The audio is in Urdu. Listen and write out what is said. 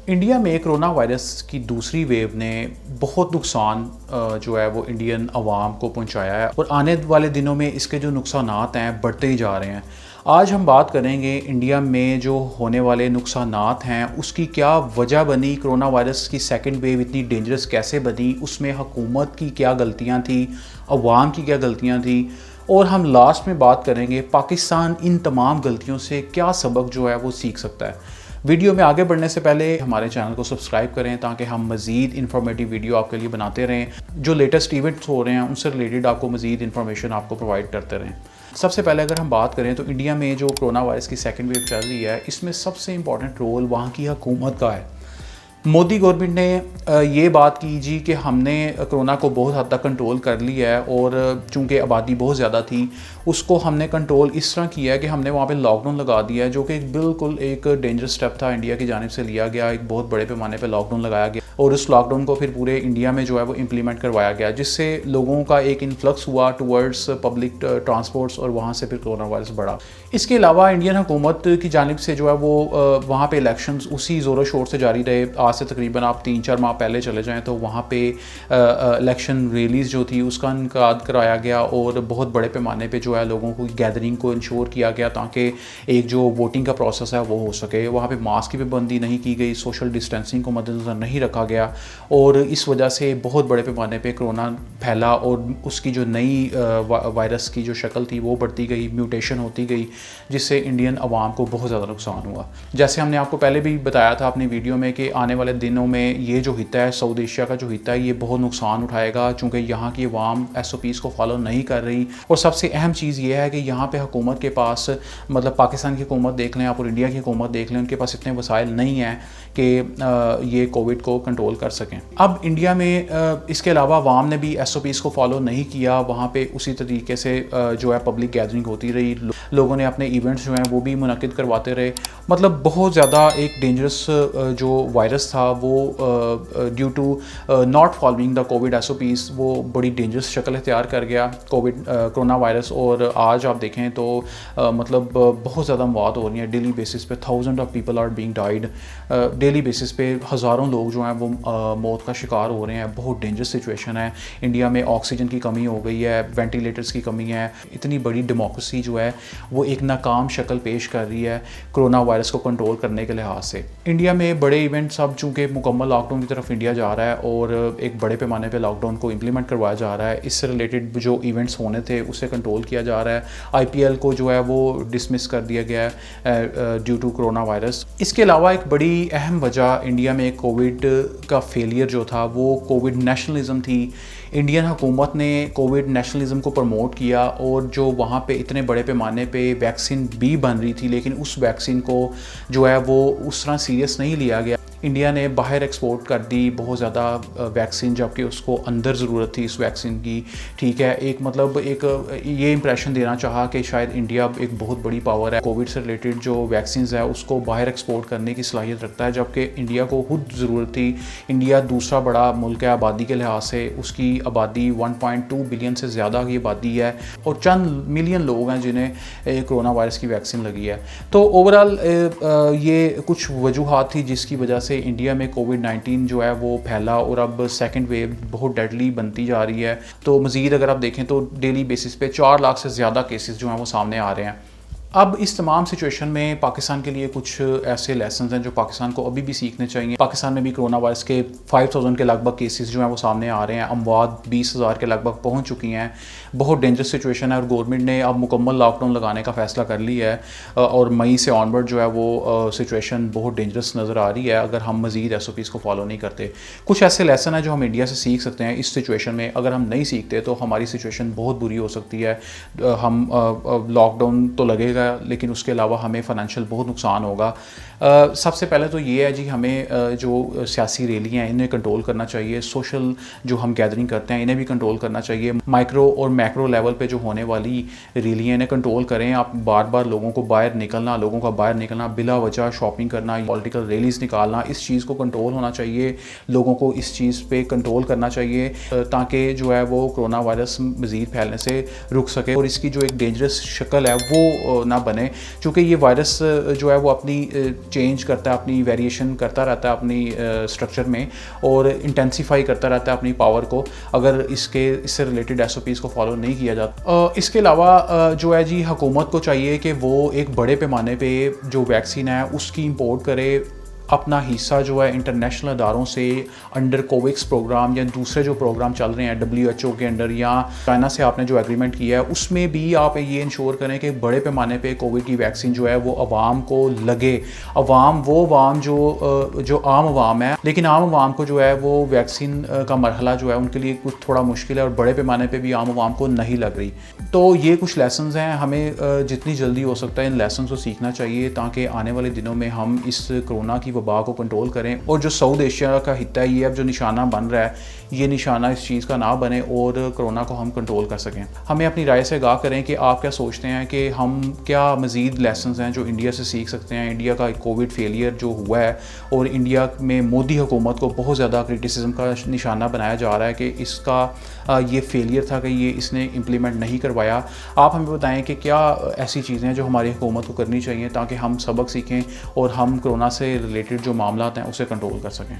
انڈیا میں کرونا وائرس کی دوسری ویو نے بہت نقصان جو ہے وہ انڈین عوام کو پہنچایا ہے، اور آنے والے دنوں میں اس کے جو نقصانات ہیں بڑھتے ہی جا رہے ہیں۔ آج ہم بات کریں گے انڈیا میں جو ہونے والے نقصانات ہیں اس کی کیا وجہ بنی، کرونا وائرس کی سیکنڈ ویو اتنی ڈینجرس کیسے بنی، اس میں حکومت کی کیا غلطیاں تھیں، عوام کی کیا غلطیاں تھیں، اور ہم لاسٹ میں بات کریں گے پاکستان ان تمام غلطیوں سے کیا سبق جو ہے وہ سیکھ سکتا ہے۔ ویڈیو میں آگے بڑھنے سے پہلے ہمارے چینل کو سبسکرائب کریں تاکہ ہم مزید انفارمیٹیو ویڈیو آپ کے لیے بناتے رہیں، جو لیٹسٹ ایونٹس ہو رہے ہیں ان سے ریلیٹڈ آپ کو مزید انفارمیشن آپ کو پرووائڈ کرتے رہیں۔ سب سے پہلے اگر ہم بات کریں تو انڈیا میں جو کرونا وائرس کی سیکنڈ ویو چل رہی ہے، اس میں سب سے امپورٹنٹ رول وہاں کی حکومت کا ہے۔ مودی گورنمنٹ نے یہ بات کی جی کہ ہم نے کرونا کو بہت حد تک کنٹرول کر لیا ہے، اور چونکہ آبادی بہت زیادہ تھی اس کو ہم نے کنٹرول اس طرح کیا ہے کہ ہم نے وہاں پہ لاک ڈاؤن لگا دیا ہے، جو کہ بالکل ایک ڈینجرس اسٹیپ تھا انڈیا کی جانب سے لیا گیا، ایک بہت بڑے پیمانے پہ لاک ڈاؤن لگایا گیا، اور اس لاک ڈاؤن کو پھر پورے انڈیا میں جو ہے وہ امپلیمنٹ کروایا گیا، جس سے لوگوں کا ایک انفلکس ہوا ٹورڈز پبلک ٹرانسپورٹس، اور وہاں سے پھر کرونا وائرس بڑھا۔ اس کے علاوہ انڈین حکومت کی جانب سے جو ہے وہ وہاں پہ الیکشنز اسی زور و شور سے جاری رہے۔ آج سے تقریباً آپ 3-4 ماہ پہلے چلے جائیں تو وہاں پہ الیکشن ریلیز جو تھی اس کا انعقاد کرایا گیا، اور بہت بڑے پیمانے پہ جو ہے لوگوں کو گیدرنگ کو انشور کیا گیا تاکہ ایک جو ووٹنگ کا پروسیس ہے وہ ہو سکے۔ وہاں پہ ماسک کی پابندی نہیں کی گئی، سوشل ڈسٹینسنگ کو مد نظر نہیں رکھا گیا، اور اس وجہ سے بہت بڑے پیمانے پہ کرونا پھیلا، اور اس کی جو نئی وائرس کی جو شکل تھی وہ بڑھتی گئی، میوٹیشن ہوتی گئی، جس سے انڈین عوام کو بہت زیادہ نقصان ہوا۔ جیسے ہم نے آپ کو پہلے بھی بتایا تھا اپنی ویڈیو میں کہ آنے والے دنوں میں یہ جو خطہ ہے، ساؤتھ ایشیا کا جو خطہ ہے، یہ بہت نقصان اٹھائے گا، چونکہ یہاں کی عوام SOPs کو فالو نہیں کر رہی، اور سب سے اہم چیز یہ ہے کہ یہاں پہ حکومت کے پاس، مطلب پاکستان کی حکومت دیکھ لیں آپ اور انڈیا کی حکومت دیکھ لیں، ان کے پاس اتنے وسائل نہیں ہیں کہ یہ کووڈ کو کنٹرول کر سکیں۔ اب انڈیا میں اس کے علاوہ عوام نے بھی SOPs کو فالو نہیں کیا، وہاں پہ اسی طریقے سے جو ہے پبلک گیدرنگ ہوتی رہی، لوگوں نے اپنے ایونٹس جو ہیں وہ بھی منعقد کرواتے رہے۔ مطلب بہت زیادہ ایک ڈینجرس جو وائرس تھا وہ due to not following the Covid SOPs وہ بڑی ڈینجرس شکل اختیار کر گیا کرونا وائرس، اور آج آپ دیکھیں تو مطلب بہت زیادہ موات ہو رہی ہیں ڈیلی بیسس پہ، 1000 of people are being died, daily basis پہ ہزاروں لوگ جو ہیں وہ موت کا شکار ہو رہے ہیں۔ بہت ڈینجرس سچویشن ہے انڈیا میں، آکسیجن کی کمی ہو گئی ہے، وینٹیلیٹرز کی کمی ہے، اتنی بڑی ڈیموکریسی جو ہے وہ ایک ناکام شکل پیش کر رہی ہے کرونا وائرس کو کنٹرول کرنے کے لحاظ سے۔ انڈیا میں بڑے ایونٹس اب چونکہ مکمل لاک ڈاؤن کی طرف انڈیا جا رہا ہے، اور ایک بڑے پیمانے پہ لاک ڈاؤن کو امپلیمنٹ کروایا جا رہا ہے، اس سے ریلیٹڈ جو ایونٹس ہونے تھے اسے کنٹرول کیا جا رہا ہے۔ IPL کو جو ہے وہ ڈسمس کر دیا گیا ہے ڈیو ٹو کرونا وائرس۔ اس کے علاوہ ایک بڑی اہم وجہ انڈیا میں کووڈ کا فیلئر جو تھا وہ کووڈ نیشنلزم تھی۔ انڈین حکومت نے کووڈ نیشنلزم کو پروموٹ کیا، اور جو وہاں پہ اتنے بڑے پیمانے پہ ویکسین بھی بن رہی تھی لیکن اس ویکسین کو جو ہے وہ اس طرح سیریس نہیں لیا گیا۔ انڈیا نے باہر ایکسپورٹ کر دی بہت زیادہ ویکسین، جبکہ اس کو اندر ضرورت تھی اس ویکسین کی، ٹھیک ہے۔ ایک مطلب ایک یہ امپریشن دینا چاہا کہ شاید انڈیا ایک بہت بڑی پاور ہے، کووڈ سے ریلیٹڈ جو ویکسینز ہے اس کو باہر ایکسپورٹ کرنے کی صلاحیت رکھتا ہے، جبکہ انڈیا کو خود ضرورت تھی۔ انڈیا دوسرا بڑا ملک ہے آبادی کے لحاظ سے، اس کی آبادی 1.2 بلین سے زیادہ کی آبادی ہے، اور چند ملین لوگ ہیں جنہیں کرونا وائرس کی ویکسین لگی ہے۔ تو اوورآل یہ کچھ وجوہات تھی جس کی وجہ سے انڈیا میں کووڈ-19 جو ہے وہ پھیلا، اور اب سیکنڈ ویو بہت ڈیڈلی بنتی جا رہی ہے۔ تو مزید اگر آپ دیکھیں تو ڈیلی بیسس پہ 4 لاکھ سے زیادہ کیسز جو ہیں وہ سامنے آ رہے ہیں۔ اب اس تمام سچویشن میں پاکستان کے لیے کچھ ایسے لیسنز ہیں جو پاکستان کو ابھی بھی سیکھنے چاہیے۔ پاکستان میں بھی کرونا وائرس کے 5000 کے لگ بھگ کیسز جو ہیں وہ سامنے آ رہے ہیں، اموات 20000 کے لگ بھگ پہنچ چکی ہیں۔ بہت ڈینجرس سچویشن ہے، اور گورنمنٹ نے اب مکمل لاک ڈاؤن لگانے کا فیصلہ کر لیا ہے، اور مئی سے آنورڈ جو ہے وہ سچویشن بہت ڈینجرس نظر آ رہی ہے اگر ہم مزید SOPs کو فالو نہیں کرتے۔ کچھ ایسے لیسن ہیں جو ہم انڈیا سے سیکھ سکتے ہیں اس سچویشن میں، اگر ہم نہیں سیکھتے تو ہماری سچویشن بہت بری ہو سکتی ہے۔ ہم لاک ڈاؤن تو لگے گا لیکن اس کے علاوہ ہمیں فائنینشیل بہت نقصان ہوگا۔ سب سے پہلے تو یہ ہے جی، ہمیں جو سیاسی ریلیاں ہیں انہیں کنٹرول کرنا چاہیے، سوشل جو ہم گیدرنگ کرتے ہیں انہیں بھی کنٹرول کرنا چاہیے، مائکرو اور میکرو لیول پہ جو ہونے والی ریلیاں انہیں کنٹرول کریں۔ آپ بار بار لوگوں کو باہر نکلنا بلا وجہ شاپنگ کرنا، پولیٹیکل ریلیز نکالنا، اس چیز کو کنٹرول ہونا چاہیے، لوگوں کو اس چیز پہ کنٹرول کرنا چاہیے تاکہ جو ہے وہ کرونا وائرس مزید پھیلنے سے رک سکے، اور اس کی جو ایک ڈینجرس شکل ہے وہ نہ بنے, چونکہ یہ وائرس جو ہے وہ اپنی چینج کرتا ہے, اپنی ویریشن کرتا رہتا ہے اپنی اسٹرکچر میں, اور انٹینسیفائی کرتا رہتا ہے اپنی پاور کو اگر اس سے ریلیٹڈ SOPs کو فالو نہیں کیا جاتا. اس کے علاوہ جو ہے جی حکومت کو چاہیے کہ وہ ایک بڑے پیمانے پہ جو ویکسین ہے اس کی امپورٹ کرے, اپنا حصہ جو ہے انٹرنیشنل اداروں سے انڈر کوویکس پروگرام یا دوسرے جو پروگرام چل رہے ہیں WHO کے انڈر, یا چائنا سے آپ نے جو ایگریمنٹ کیا ہے اس میں بھی آپ یہ انشور کریں کہ بڑے پیمانے پہ کووڈ کی ویکسین جو ہے وہ عوام کو لگے. وہ عوام جو عام عوام ہے, لیکن عام عوام کو جو ہے وہ ویکسین کا مرحلہ جو ہے ان کے لیے کچھ تھوڑا مشکل ہے, اور بڑے پیمانے پہ بھی عام عوام کو نہیں لگ رہی. تو یہ کچھ لیسنز ہیں, ہمیں جتنی جلدی ہو سکتا ہے ان لیسنز کو سیکھنا چاہیے تاکہ آنے والے دنوں میں ہم اس کرونا کی وبا کو کنٹرول کریں. اور جو ساؤتھ ایشیا کا خطہ ہے, یہ اب جو نشانہ بن رہا ہے, یہ نشانہ اس چیز کا نہ بنے اور کرونا کو ہم کنٹرول کر سکیں. ہمیں اپنی رائے سے آگاہ کریں کہ آپ کیا سوچتے ہیں کہ ہم کیا مزید لیسنز ہیں جو انڈیا سے سیکھ سکتے ہیں. انڈیا کا کووڈ فیلئر جو ہوا ہے, اور انڈیا میں مودی حکومت کو بہت زیادہ کرٹیسزم کا نشانہ بنایا جا رہا ہے کہ اس کا یہ فیلئر تھا کہ اس نے امپلیمنٹ نہیں کروایا. آپ ہمیں بتائیں کہ کیا ایسی چیزیں ہیں جو ہماری حکومت کو کرنی چاہیے تاکہ ہم سبق سیکھیں اور ہم کرونا سے ریلیٹڈ جو معاملات ہیں اسے کنٹرول کر سکیں.